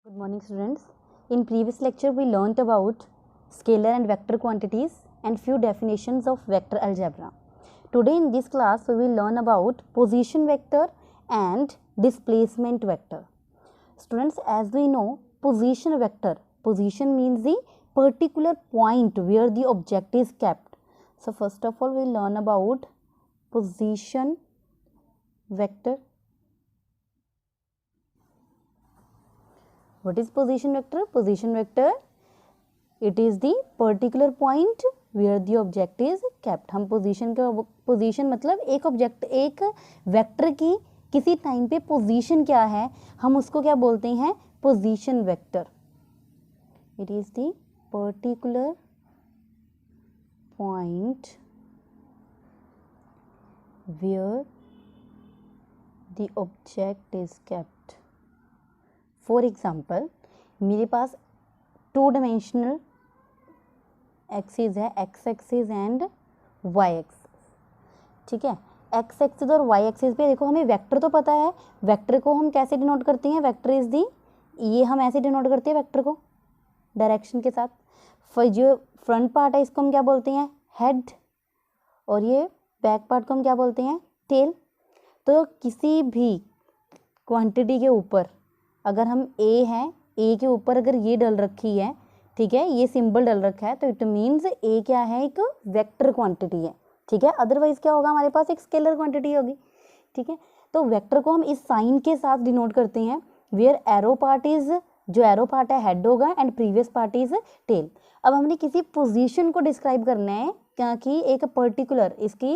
Good morning, students. In previous lecture, we learnt about scalar and vector quantities and few definitions of vector algebra. Today in this class, we will learn about position vector and displacement vector. Students, as we know, position vector, position means the particular point where the object is kept. So first of all, we will learn about position vector. What is position vector? Position vector, it is the particular point where the object is kept. हम position मतलब एक object, एक vector की किसी time पे position क्या है, हम उसको क्या बोलते हैं? Position vector. It is the particular point where the object is kept. For example, मेरे पास 2 dimensional एक्सिस है, x axis and y axis. ठीक है, x एक्सिस और y एक्सिस पे देखो, हमें वेक्टर तो पता है. वेक्टर को हम कैसे डिनोट करते हैं? वेक्टर इज दी, ये हम ऐसे डिनोट करते हैं वेक्टर को डायरेक्शन के साथ. फिर जो फ्रंट पार्ट है इसको हम क्या बोलते हैं? हेड. और ये बैक पार्ट को हम क्या बोलते हैं? टेल. तो किसी भी क्वांटिटी के ऊपर अगर हम ए हैं, ए के ऊपर अगर ये डल रखी है, ठीक है, ये सिंबल डल रखा है, तो इट मीन्स ए क्या है? एक वेक्टर क्वांटिटी है. ठीक है, अदरवाइज क्या होगा? हमारे पास एक स्केलर क्वांटिटी होगी. ठीक है, तो वेक्टर को हम इस साइन के साथ डिनोट करते हैं, वेयर एरो पार्ट इज, जो एरो पार्ट है हेड होगा and previous part is tail. अब हमने किसी पोजीशन को डिस्क्राइब करना है कि एक पर्टिकुलर, इसकी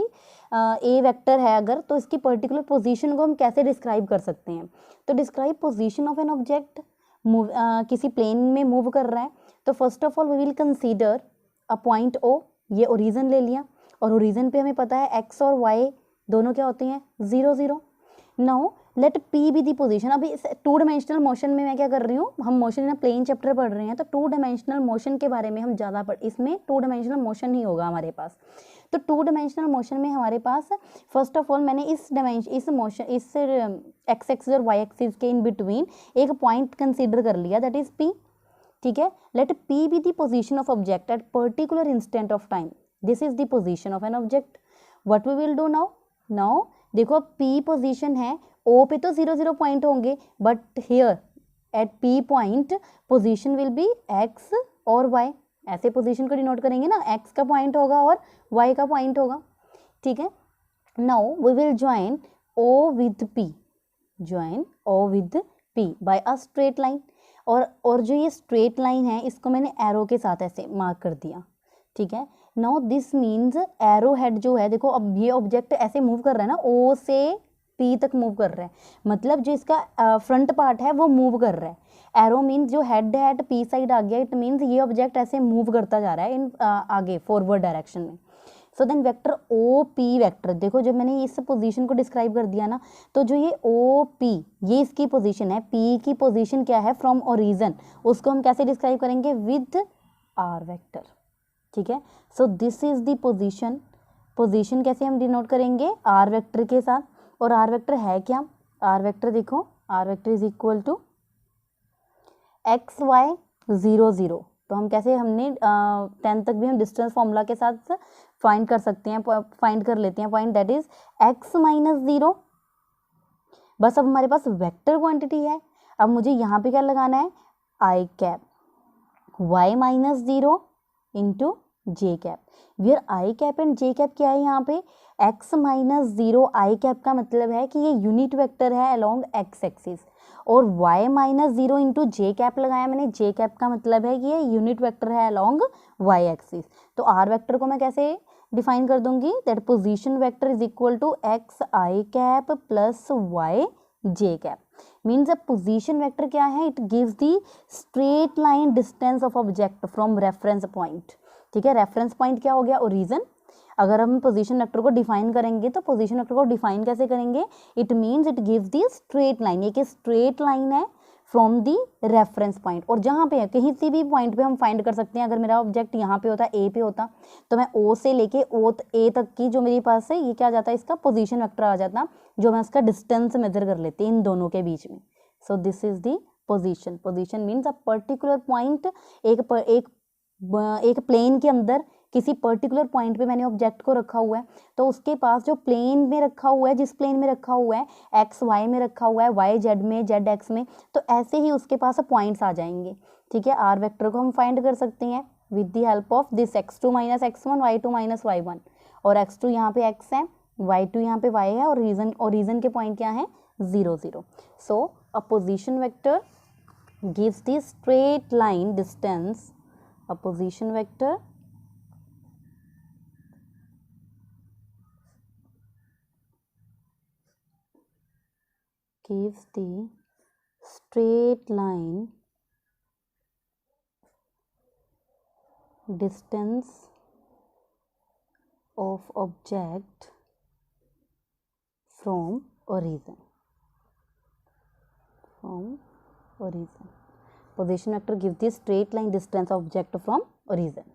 ए वेक्टर है अगर, तो इसकी पर्टिकुलर पोजीशन को हम कैसे डिस्क्राइब कर सकते हैं? तो describe position of an object, किसी प्लेन में मूव कर रहा है, तो first of all we will consider a point O. ये ओरिजिन ले लिया, और ओरिजिन पे हमें पता है एक्स और वाई दोनों क्या होते हैं? 0 0. Now let P be the position. अभी इस 2 डायमेंशनल मोशन में मैं क्या कर रही हूँ? हम मोशन इन प्लेन चैप्टर पढ़ रहे हैं, तो 2 डायमेंशनल मोशन के बारे में हम ज़्यादा इसमें 2 डायमेंशनल मोशन ही होगा हमारे पास. तो 2 डायमेंशनल मोशन में हमारे पास फर्स्ट ऑफ ऑल मैंने इस मोशन, इस एक्स एक्सिस और वाई एक्सिस के इन बिटवीन एक पॉइंट कंसीडर कर लिया, दैट इज पी. ठीक है, let P be the position of object at particular instant of time. This is the position of an object. What we will do now? Now देखो, P position है, O पे तो 0 0 point होंगे, but here at P point position will be X और Y. ऐसे position को denote करेंगे ना, एक्स का पॉइंट होगा और वाई का पॉइंट होगा. ठीक है, now we will join O with P, join O with P by a straight line. और जो ये स्ट्रेट लाइन है इसको मैंने एरो के साथ ऐसे मार्क कर दिया. ठीक है, now this means arrow head जो है, देखो अब ये ऑब्जेक्ट ऐसे मूव कर रहा है ना, ओ से पी तक मूव कर रहा है, मतलब जो इसका फ्रंट पार्ट है वो मूव कर रहा है. एरो मीन्स जो हेड है एट पी साइड आ गया, इट मीन्स ये ऑब्जेक्ट ऐसे मूव करता जा रहा है इन आगे फॉरवर्ड डायरेक्शन में. So then vector O P vector, देखो जब मैंने इस पोजीशन को डिस्क्राइब कर दिया ना, तो जो ये ओ पी, ये इसकी पोजीशन है, पी की पोजीशन क्या है? From origin. उसको हम कैसे डिस्क्राइब करेंगे? With R vector. ठीक है, so this is the position. Position कैसे हम डिनोट करेंगे? आर वेक्टर के साथ. और आर वेक्टर है क्या? आर वेक्टर देखो, R vector is equal to X Y 0 0. तो हम कैसे, हमने 10 तक भी हम डिस्टेंस फॉर्मूला के साथ फाइंड कर सकते हैं, फाइंड कर लेते हैं point, that is x minus 0. बस अब हमारे पास वेक्टर क्वांटिटी है. अब मुझे यहाँ पे क्या लगाना है? I cap, Y minus 0 into J cap. Where I cap and J cap क्या है यहाँ पे? X minus 0. आई कैप का मतलब है कि ये यूनिट वेक्टर है अलोंग एक्स एक्सिस, और y minus 0 into J cap लगाया मैंने. जे कैप का मतलब है कि ये यूनिट वेक्टर है अलोंग y एक्सिस. तो आर वेक्टर को मैं कैसे डिफाइन कर दूंगी? That position vector is equal to X I cap plus Y J cap. Means अब पोजीशन वेक्टर क्या है? It gives the straight line distance of object from reference point. ठीक है, रेफरेंस पॉइंट क्या हो गया? ओरिजिन. अगर हम पोजीशन वेक्टर को डिफाइन करेंगे तो पोजीशन वेक्टर को डिफाइन कैसे करेंगे? It means it gives the straight line. एक स्ट्रेट लाइन है फ्रॉम दी रेफरेंस पॉइंट, और जहाँ पे है कहीं से भी पॉइंट पे हम फाइंड कर सकते हैं. अगर मेरा ऑब्जेक्ट यहाँ पे होता, ए पे होता, तो मैं ओ से लेके ए तक की जो मेरे पास है, ये क्या आ जाता है? इसका पोजीशन वेक्टर आ जाता, जो मैं इसका डिस्टेंस मेजर कर लेती इन दोनों के बीच में. सो this is the position, position means a particular point, एक प्लेन के अंदर किसी पर्टिकुलर पॉइंट पे मैंने ऑब्जेक्ट को रखा हुआ है, तो उसके पास जो प्लेन में रखा हुआ है, जिस प्लेन में रखा हुआ है, एक्स वाई में रखा हुआ है, वाई जेड में, जेड एक्स में, तो ऐसे ही उसके पास पॉइंट्स आ जाएंगे। ठीक है, आर वेक्टर को हम फाइंड कर सकते हैं with the help of this x2 minus x1, y2 minus y1, और x2 यहाँ पे x है, y2 यहाँ पे y है, और रीजन के पॉइंट क्या है 0 0। So a position vector gives the straight line distance, a position vector gives the straight line distance of object from origin. Position vector gives the straight line distance of object from origin.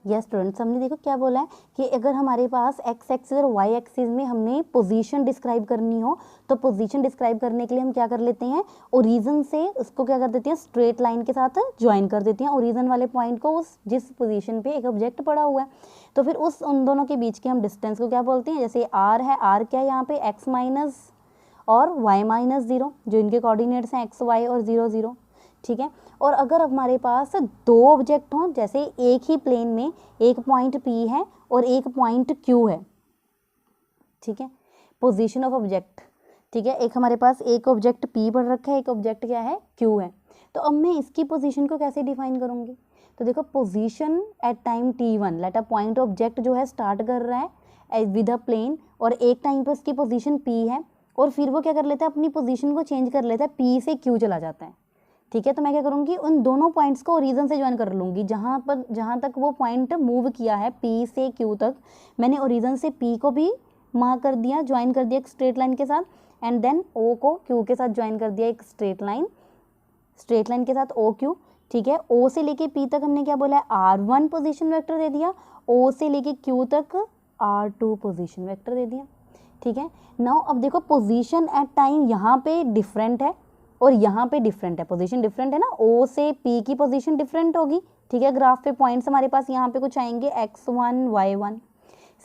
Yes students, हमने देखो क्या बोला है कि अगर हमारे पास x axis और Y axis में हमने पोजीशन डिस्क्राइब करनी हो, तो पोजीशन डिस्क्राइब करने के लिए हम क्या कर लेते हैं, ओरिजिन से उसको क्या कर देते हैं, स्ट्रेट लाइन के साथ ज्वाइन कर देते हैं ओरिजिन वाले पॉइंट को, उस जिस पोजीशन पे एक ऑब्जेक्ट पड़ा हुआ है। तो फिर उन दोनों के बीच के हम डिस्टेंस को क्या बोलते हैं, जैसे आर है, आर क्या है यहाँ पे एक्स माइनस और वाई माइनस 0, जो इनके कोऑर्डिनेट्स हैं एक्स वाई और 0 0। ठीक है, और अगर हमारे पास दो ऑब्जेक्ट हों, जैसे एक ही प्लेन में एक पॉइंट P है और एक पॉइंट Q है, ठीक है, पोजीशन ऑफ ऑब्जेक्ट, ठीक है, एक हमारे पास एक ऑब्जेक्ट P पड़ रखा है, एक ऑब्जेक्ट क्या है Q है, तो अब मैं इसकी पोजीशन को कैसे डिफाइन करूंगी, तो देखो position at time t1, let a point object जो है स्टार्ट कर रहा है विद अ प्लेन, और एक टाइम पर उसकी पोजीशन P है, और फिर वो क्या कर लेता है, अपनी पोजीशन को चेंज कर लेता है, P से Q चला जाता है। ठीक है, तो मैं क्या करूँगी, उन दोनों पॉइंट्स को ओरिजिन से ज्वाइन कर लूँगी, जहाँ तक वो पॉइंट मूव किया है P से Q तक, मैंने ओरिजिन से P को भी मार्क कर दिया, ज्वाइन कर दिया एक स्ट्रेट लाइन के साथ, एंड देन O को Q के साथ ज्वाइन कर दिया एक स्ट्रेट लाइन के साथ OQ। ठीक है, O से लेके P तक हमने क्या बोला है, R1 पोजीशन वेक्टर दे दिया, O से लेके Q तक R2 पोजीशन वेक्टर दे दिया। ठीक है, नाउ अब देखो पोजीशन एट टाइम यहाँ पे डिफरेंट है और यहाँ पे डिफरेंट है, पोजीशन डिफरेंट है ना, O से P की पोजीशन डिफरेंट होगी। ठीक है, ग्राफ पे पॉइंट्स हमारे पास यहाँ पे कुछ आएंगे x1 y1,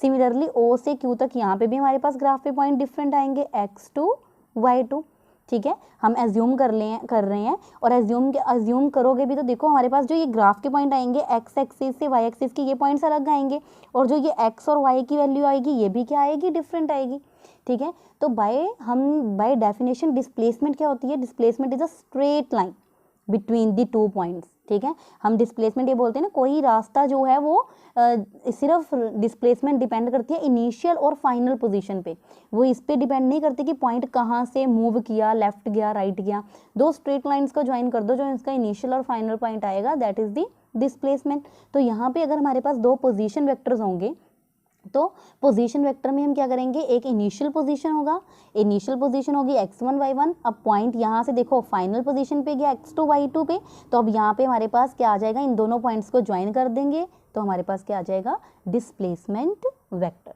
सिमिलरली O से Q तक यहाँ पे भी हमारे पास ग्राफ पे पॉइंट डिफरेंट आएंगे x2 y2। ठीक है, हम एज्यूम कर रहे हैं, और एज्यूम करोगे भी तो देखो हमारे पास जो ये ग्राफ के पॉइंट आएंगे x एक्सिस से y एक्सिस के, ये पॉइंट्स अलग आएंगे, और जो ये x और y की वैल्यू आएगी ये भी क्या आएगी, डिफरेंट आएगी। ठीक है, तो बाय डेफिनेशन डिस्प्लेसमेंट क्या होती है, displacement is a straight line between the two points. ठीक है, हम डिस्प्लेसमेंट ये बोलते हैं ना, कोई रास्ता जो है वो सिर्फ डिस्प्लेसमेंट डिपेंड करती है इनिशियल और फाइनल पोजीशन पे, वो इस पे डिपेंड नहीं करती कि पॉइंट कहाँ से मूव किया, लेफ्ट गया राइट गया, दो स्ट्रेट लाइंस को ज्वाइन कर दो, जो इसका इनिशियल और फाइनल पॉइंट आएगा दैट इज द डिस्प्लेसमेंट। तो यहाँ पे अगर हमारे पास दो पोजीशन वेक्टर्स होंगे, तो पोजीशन वेक्टर में हम क्या करेंगे, एक इनिशियल पोजीशन होगा, इनिशियल पोजीशन होगी x1 y1, अब पॉइंट यहाँ से देखो फाइनल पोजीशन पे गया x2 y2 पे, तो अब यहाँ पे हमारे पास क्या आ जाएगा, इन दोनों पॉइंट्स को ज्वाइन कर देंगे तो हमारे पास क्या आ जाएगा, डिस्प्लेसमेंट वेक्टर।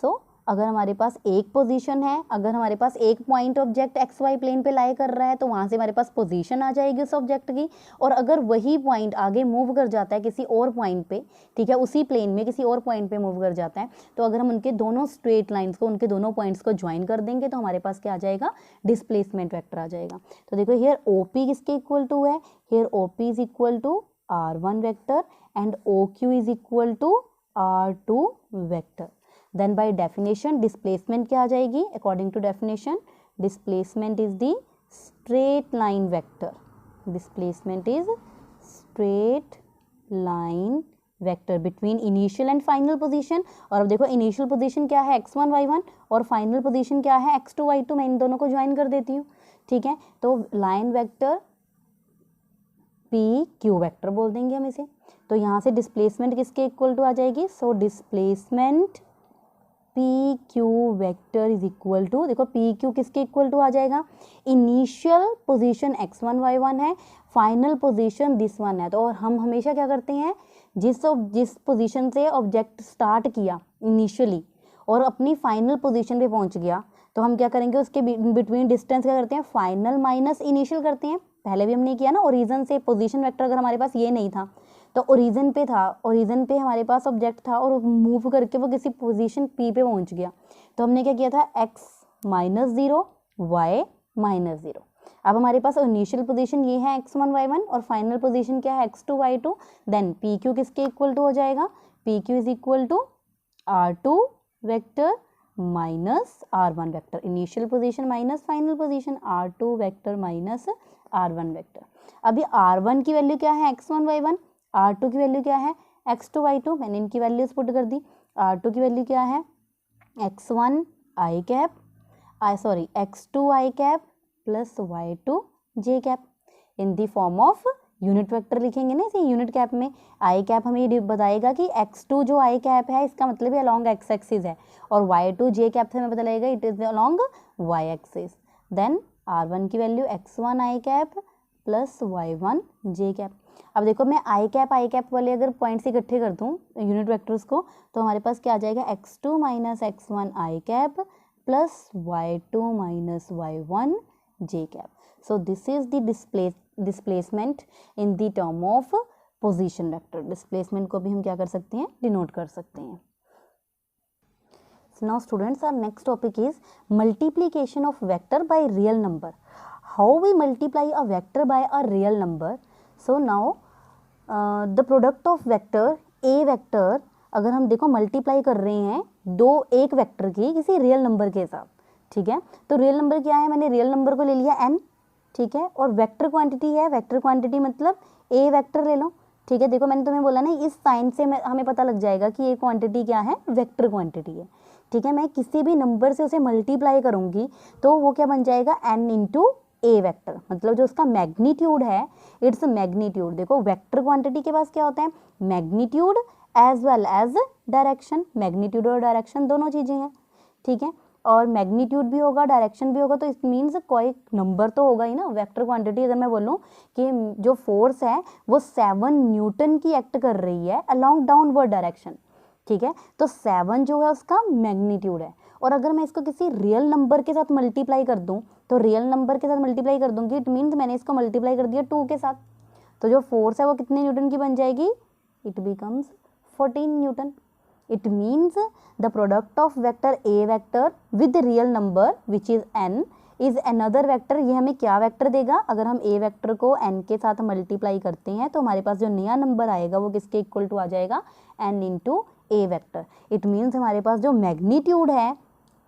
सो अगर हमारे पास एक पोजीशन है, अगर हमारे पास एक point object X Y plane पे लाई कर रहा है, तो वहाँ से हमारे पास पोजीशन आ जाएगी उस ऑब्जेक्ट की, और अगर वही पॉइंट आगे मूव कर जाता है किसी और पॉइंट पे, ठीक है, उसी प्लेन में किसी और पॉइंट पे मूव कर जाता है, तो अगर हम उनके दोनों स्ट्रेट लाइन्स को, उनके दोनों पॉइंट्स को ज्वाइन कर देंगे तो हमारे पास क्या आ जाएगा, डिस्प्लेसमेंट वेक्टर आ जाएगा। तो देखो हियर OP किसके इक्वल टू है, here OP is equal to R1 vector and OQ is equal to R2 vector. Then by definition displacement क्या आ जाएगी, according to definition displacement is the straight line vector, displacement is straight line vector between initial and final position. और अब देखो initial position क्या है x1 y1 और final position क्या है x2 y2, मैं इन दोनों को ज्वाइन कर देती हूँ। ठीक है, तो लाइन वेक्टर PQ वेक्टर बोल देंगे हम इसे। तो यहाँ से डिस्प्लेसमेंट किसके इक्वल टू आ जाएगी, so displacement PQ vector is equal to, देखो PQ किसके इक्वल टू आ जाएगा, इनिशियल पोजीशन x1 y1 है, फाइनल पोजीशन दिस वन है। तो और हम हमेशा क्या करते हैं, जिस पोजीशन से ऑब्जेक्ट स्टार्ट किया इनिशियली और अपनी फाइनल पोजीशन पे पहुंच गया, तो हम क्या करेंगे, उसके बिटवीन डिस्टेंस क्या करते हैं, फाइनल माइनस इनिशियल करते हैं। पहले भी हमने किया ना, ओरिजिन से पोजीशन वेक्टर अगर हमारे पास ये नहीं था तो ओरिजिन पे था, ओरिजिन पे हमारे पास ऑब्जेक्ट था और मूव करके वो किसी पोजीशन P पे पहुंच गया, तो हमने क्या किया था, x -0 y -0। अब हमारे पास इनिशियल पोजीशन ये है x1 y1 और फाइनल पोजीशन क्या है x2 y2, देन PQ किसके इक्वल टू हो जाएगा, PQ is equal to R2 vector minus R1 vector, initial position minus final position, R2 vector minus R1 vector. अभी R1 की वैल्यू क्या है x1 y1, R2 की वैल्यू क्या है x2 y2, मैंने इनकी वैल्यूज पुट कर दी। R2 की वैल्यू क्या है x1 i cap x2 i cap plus y2 j cap in the form of unit vector लिखेंगे ना इसे यूनिट कैप में। आई कैप हमें ये बताएगा कि x2 जो आई कैप है इसका मतलब ये अलॉन्ग x एक्सिस है, और y2 j कैप से हमें पता लगेगा it is along y axis. Then R1 की value x1 I cap plus y1 j cap. अब देखो मैं आई कैप वाले अगर पॉइंट्स इकट्ठे कर दूँ यूनिट वेक्टर्स को, तो हमारे पास क्या आ जाएगा x2 minus x1 I cap plus y2 minus y1 j cap. So this is the displacement in the term of position vector. Displacement को भी हम क्या कर सकते हैं, डिनोट कर सकते हैं। So now students, our next topic is multiplication of vector by real number. How we multiply a vector by a real number? So now the product of vector a vector अगर हम देखो multiply कर रहे हैं एक vector की किसी real number के साथ, ठीक है। तो रियल नंबर क्या है, मैंने रियल नंबर को ले लिया n, ठीक है, और वेक्टर क्वांटिटी है, वेक्टर क्वांटिटी मतलब ए वेक्टर ले लो, ठीक है। देखो मैंने तुम्हें बोला ना इस साइन से हमें पता लग जाएगा कि ये क्वांटिटी क्या है, वेक्टर क्वांटिटी है, ठीक है। मैं किसी भी नंबर से उसे मल्टीप्लाई करूंगी तो वो क्या बन जाएगा, n इंटू ए वेक्टर, मतलब जो उसका मैग्नीट्यूड है, इट्स मैग्नीट्यूड। देखो वेक्टर क्वांटिटी के पास क्या होता है, magnitude as well as direction, magnitude और डायरेक्शन दोनों चीजें हैं, ठीक है। और मैग्नीट्यूड भी होगा डायरेक्शन भी होगा, तो इट मीन्स कोई नंबर तो होगा ही ना। वेक्टर क्वांटिटी अगर मैं बोलूँ कि जो फोर्स है वो 7 न्यूटन की एक्ट कर रही है अलोंग डाउनवर्ड डायरेक्शन, ठीक है, तो 7 जो है उसका मैग्नीट्यूड है। और अगर मैं इसको किसी रियल नंबर के साथ मल्टीप्लाई कर दूं, तो रियल नंबर के साथ मल्टीप्लाई कर दूंगी, इट मीन्स मैंने इसको मल्टीप्लाई कर दिया 2 के साथ, तो जो फोर्स है वो कितने न्यूटन की बन जाएगी, it becomes 14 Newton. It means the product of vector a vector with real number which is n is another vector। ये हमें क्या वेक्टर देगा, अगर हम a वेक्टर को n के साथ मल्टीप्लाई करते हैं तो हमारे पास जो नया नंबर आएगा वो किसके इक्वल टू आ जाएगा, n into a vector. It means हमारे पास जो मैग्नीट्यूड है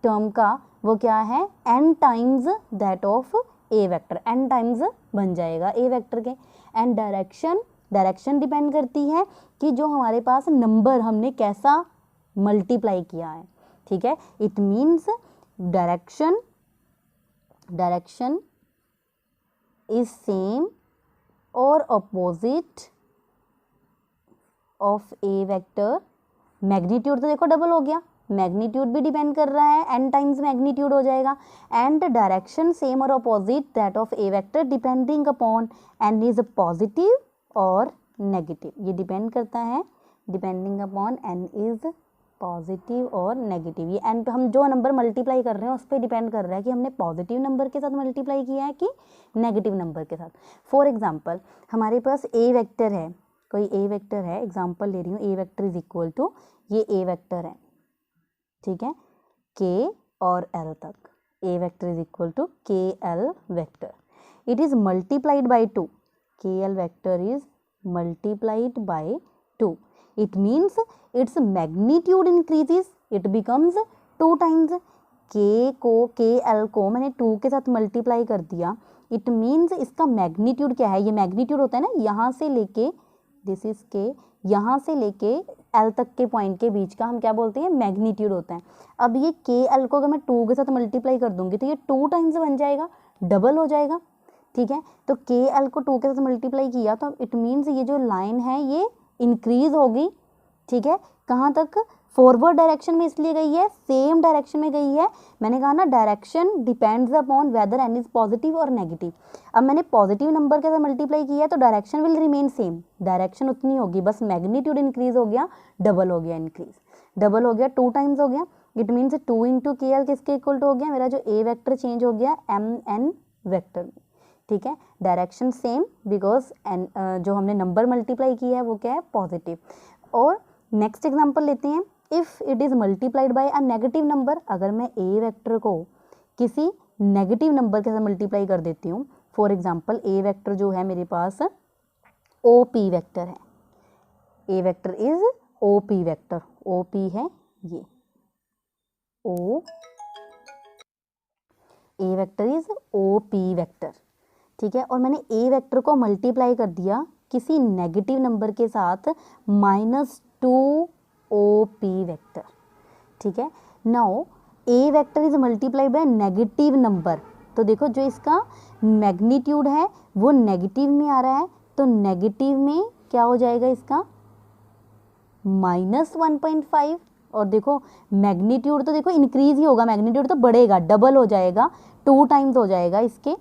टर्म का वो क्या है, n times that of a vector, n times बन जाएगा a वेक्टर के। एंड डायरेक्शन डिपेंड करती है कि जो हमारे पास नंबर हमने कैसा मल्टीप्लाई किया है, ठीक है। It means direction is same और opposite of A vector. Magnitude तो देखो डबल हो गया, मैग्नीट्यूड भी डिपेंड कर रहा है, n टाइम्स मैग्नीट्यूड हो जाएगा। एंड डायरेक्शन सेम और opposite that of A vector depending upon n is positive और नेगेटिव। ये डिपेंड करता है depending upon n is positive और नेगेटिव। ये n पे हम जो नंबर मल्टीप्लाई कर रहे हैं उस पर डिपेंड कर रहा है कि हमने पॉजिटिव नंबर के साथ मल्टीप्लाई किया है कि नेगेटिव नंबर के साथ। फॉर एग्जांपल हमारे पास ए वेक्टर है, कोई ए वेक्टर है, एग्जांपल ले रही हूँ, ए वेक्टर इज इक्वल टू, ये ए वेक्टर है, ठीक है, के और एल तक, ए वेक्टर इज इक्वल टू के L vector. It is multiplied by 2, के L vector is multiplied by 2। It means its magnitude increases, it becomes 2 times। के एल को मैंने 2 के साथ मल्टीप्लाई कर दिया, इट मीन्स इसका मैग्नीट्यूड क्या है, ये मैग्नीट्यूड होता है ना, यहाँ से लेके दिस इज के, यहाँ से लेके एल तक के पॉइंट के बीच का हम क्या बोलते हैं, मैग्नीट्यूड होता है। अब ये के एल को अगर मैं 2 के साथ मल्टीप्लाई कर दूंगी तो ये 2 टाइम्स बन जाएगा, डबल हो जाएगा, ठीक है। तो के एल को 2 के साथ मल्टीप्लाई किया तो इट मीन्स ये जो लाइन है ये इंक्रीज होगी, ठीक है, कहाँ तक, फॉरवर्ड डायरेक्शन में इसलिए गई है, सेम डायरेक्शन में गई है। मैंने कहा ना direction depends upon weather n is positive और नेगेटिव। अब मैंने पॉजिटिव नंबर के साथ मल्टीप्लाई किया है तो direction will remain same, direction उतनी होगी, बस मैग्नीट्यूड इंक्रीज हो गया, डबल हो गया, इंक्रीज डबल हो गया, 2 टाइम्स हो गया। इट मीन्स 2 इंटू के एल किसके इक्वल टू हो गया, मेरा जो ए वेक्टर चेंज हो गया एम एन वेक्टर में, ठीक है, डायरेक्शन सेम बिकॉज एन जो हमने नंबर मल्टीप्लाई किया है वो क्या है, पॉजिटिव। और नेक्स्ट एग्जांपल लेते हैं, if it is multiplied by a negative number, अगर मैं ए वेक्टर को किसी नेगेटिव नंबर के साथ मल्टीप्लाई कर देती हूँ, फॉर एग्जांपल ए वेक्टर जो है मेरे पास ओ पी वेक्टर है, A vector is O P vector, O P है ये O, A vector is O P vector, ठीक है। और मैंने ए वेक्टर को मल्टीप्लाई कर दिया किसी नेगेटिव नंबर के साथ -2 ओ पी वेक्टर, ठीक है। Now A vector is multiplied by negative number, तो देखो जो इसका मैग्नीट्यूड है वो नेगेटिव में आ रहा है, तो नेगेटिव में क्या हो जाएगा इसका -1.5, और देखो मैग्नीट्यूड तो देखो इंक्रीज ही होगा, मैग्नीट्यूड तो बढ़ेगा, डबल हो जाएगा, 2 टाइम्स हो जाएगा इसके,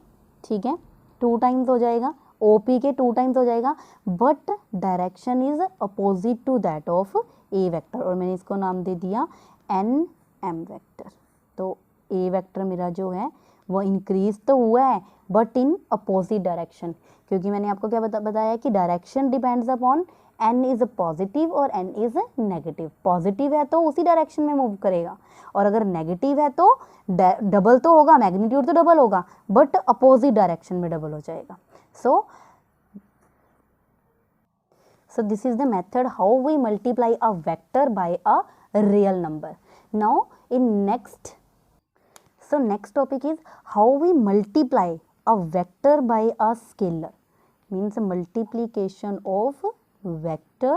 ठीक है, 2 टाइम्स हो जाएगा, OP के 2 टाइम्स हो जाएगा, but direction is opposite to that of A vector, और मैंने इसको नाम दे दिया NM वेक्टर। तो ए वेक्टर मेरा जो है वो इंक्रीज तो हुआ है बट इन अपोजिट डायरेक्शन, क्योंकि मैंने आपको क्या बताया कि direction depends upon n is positive और n इज नेगेटिव, पॉजिटिव है तो उसी डायरेक्शन में मूव करेगा, और अगर नेगेटिव है तो डबल तो होगा, मैग्नीट्यूड तो डबल होगा बट अपोजिट डायरेक्शन में डबल हो जाएगा। So this is the method how we multiply a vector by a real number. Now in next topic is how we multiply a vector by a scalar, means multiplication of vector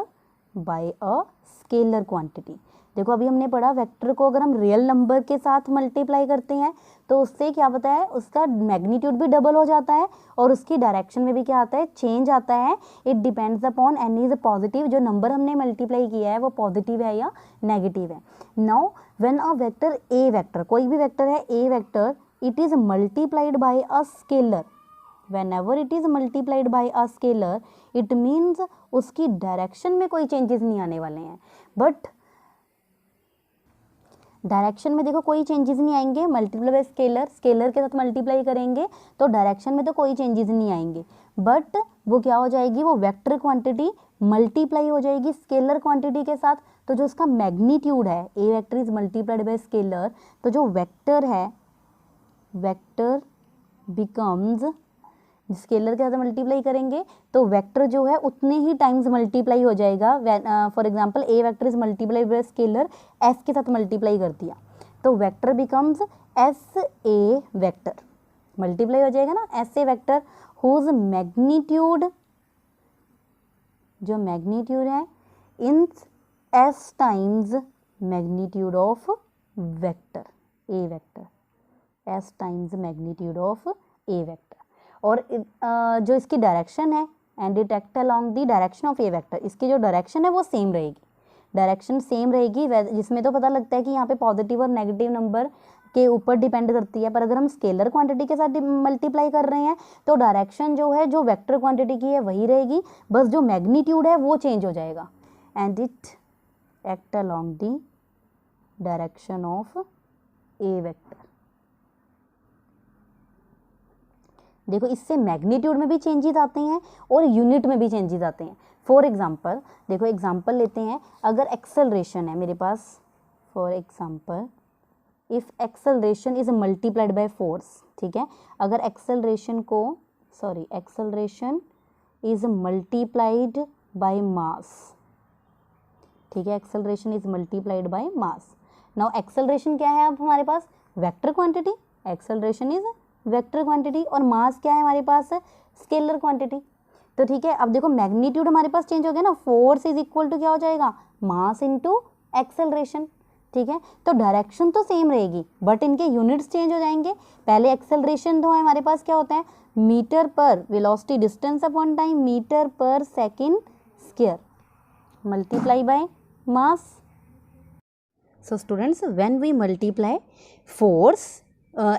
by a scalar quantity। देखो अभी हमने पढ़ा vector को अगर हम real number के साथ multiply करते हैं तो उससे क्या होता है, उसका मैग्नीट्यूड भी डबल हो जाता है और उसकी डायरेक्शन में भी क्या आता है, चेंज आता है। It depends upon n is positive, जो नंबर हमने मल्टीप्लाई किया है वो पॉजिटिव है या नेगेटिव है। Now when a vector A vector, कोई भी वेक्टर है A vector, it is multiplied by a scalar, whenever it is multiplied by a scalar it means उसकी डायरेक्शन में कोई चेंजेस नहीं आने वाले हैं, बट डायरेक्शन में देखो कोई चेंजेस नहीं आएंगे, मल्टीप्लाई बाय स्केलर, स्केलर के साथ मल्टीप्लाई करेंगे तो डायरेक्शन में तो कोई चेंजेस नहीं आएंगे, बट वो क्या हो जाएगी, वो वेक्टर क्वांटिटी मल्टीप्लाई हो जाएगी स्केलर क्वांटिटी के साथ। तो जो उसका मैग्नीट्यूड है, A vector is multiplied by scalar, तो जो वेक्टर है, वेक्टर बिकम्स, स्केलर के साथ मल्टीप्लाई करेंगे तो वेक्टर जो है उतने ही टाइम्स मल्टीप्लाई हो जाएगा। For example A vector is multiplied by scalar, S के साथ मल्टीप्लाई कर दिया तो vector becomes S A vector, multiply हो जाएगा ना S A vector, whose magnitude, जो मैग्नीट्यूड है in S times magnitude of vector A vector, S times magnitude of A vector. और जो इसकी डायरेक्शन है and it act along the direction of A vector, इसकी जो डायरेक्शन है वो सेम रहेगी, डायरेक्शन सेम रहेगी, जिसमें तो पता लगता है कि यहाँ पे पॉजिटिव और नेगेटिव नंबर के ऊपर डिपेंड करती है, पर अगर हम स्केलर क्वांटिटी के साथ मल्टीप्लाई कर रहे हैं तो डायरेक्शन जो है जो वेक्टर क्वांटिटी की है वही रहेगी, बस जो मैग्नीट्यूड है वो चेंज हो जाएगा, and it act along the direction of A vector. देखो इससे मैग्नीट्यूड में भी चेंजेस आते हैं और यूनिट में भी चेंजेस आते हैं। फॉर एग्जांपल देखो एग्जांपल लेते हैं, अगर एक्सेलरेशन है मेरे पास, for example if acceleration is multiplied by force, ठीक है, अगर acceleration is multiplied by mass, ठीक है, acceleration is multiplied by mass. Now acceleration क्या है अब हमारे पास, vector quantity, acceleration is vector quantity, और मास क्या है हमारे पास, स्केलर क्वांटिटी। तो ठीक है, अब देखो मैग्नीट्यूड हमारे पास चेंज हो गया ना, फोर्स इज इक्वल टू क्या हो जाएगा, मास इनटू एक्सेलरेशन, ठीक है। तो डायरेक्शन तो सेम रहेगी बट इनके यूनिट्स चेंज हो जाएंगे। पहले एक्सेलरेशन तो हमारे पास क्या होता है, meter per velocity distance upon time, meter per second square multiply by mass. So students when we multiply force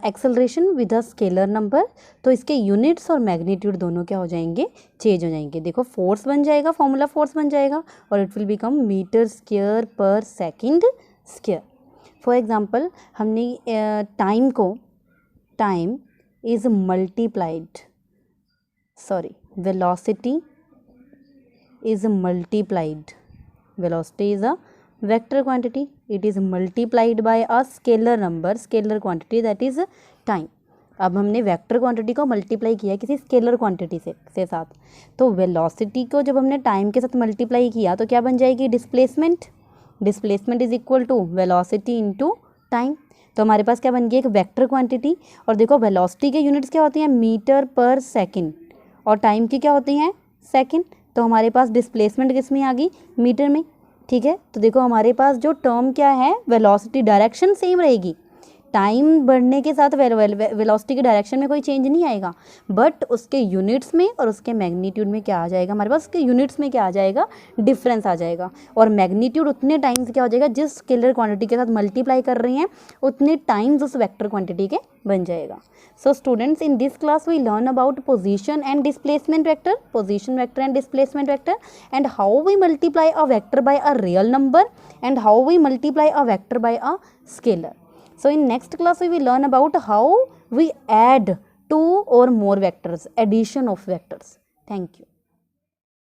acceleration with a scalar number, तो इसके यूनिट्स और मैग्नीट्यूड दोनों क्या हो जाएंगे, चेंज हो जाएंगे। देखो फोर्स बन जाएगा, फॉर्मूला फोर्स बन जाएगा और it will become metre square per second square. For example हमने time is multiplied sorry, velocity is multiplied. Velocity is a vector quantity. It is multiplied by a scalar number, scalar quantity, that is time. अब हमने vector quantity को multiply किया किसी scalar quantity से साथ, तो velocity को जब हमने टाइम के साथ मल्टीप्लाई किया तो क्या बन जाएगी, displacement. Displacement is equal to velocity into time. तो हमारे पास क्या बन गई, एक वेक्टर क्वांटिटी. और देखो वेलोसिटी के यूनिट्स क्या होती हैं, मीटर पर सेकंड, और टाइम की क्या होती हैं, सेकंड. तो हमारे पास डिस्प्लेसमेंट किस में आ गई, मीटर में. ठीक है, तो देखो हमारे पास जो टर्म क्या है, वेलोसिटी डायरेक्शन सेम रहेगी. टाइम बढ़ने के साथ वेलोसिटी की डायरेक्शन में कोई चेंज नहीं आएगा, बट उसके यूनिट्स में और उसके मैग्नीट्यूड में क्या आ जाएगा, हमारे पास उसके यूनिट्स में क्या आ जाएगा, डिफरेंस आ जाएगा. और मैग्नीट्यूड उतने टाइम्स क्या हो जाएगा, जिस स्केलर क्वांटिटी के साथ मल्टीप्लाई कर रही हैं उतने टाइम्स उस वेक्टर क्वांटिटी के बन जाएगा. So students, in this class we learn about position and displacement vector, position vector and displacement vector, and how we multiply a vector by a real number and how we multiply a vector by a scalar. So in next class we will learn about how we add two or more vectors, addition of vectors. Thank you.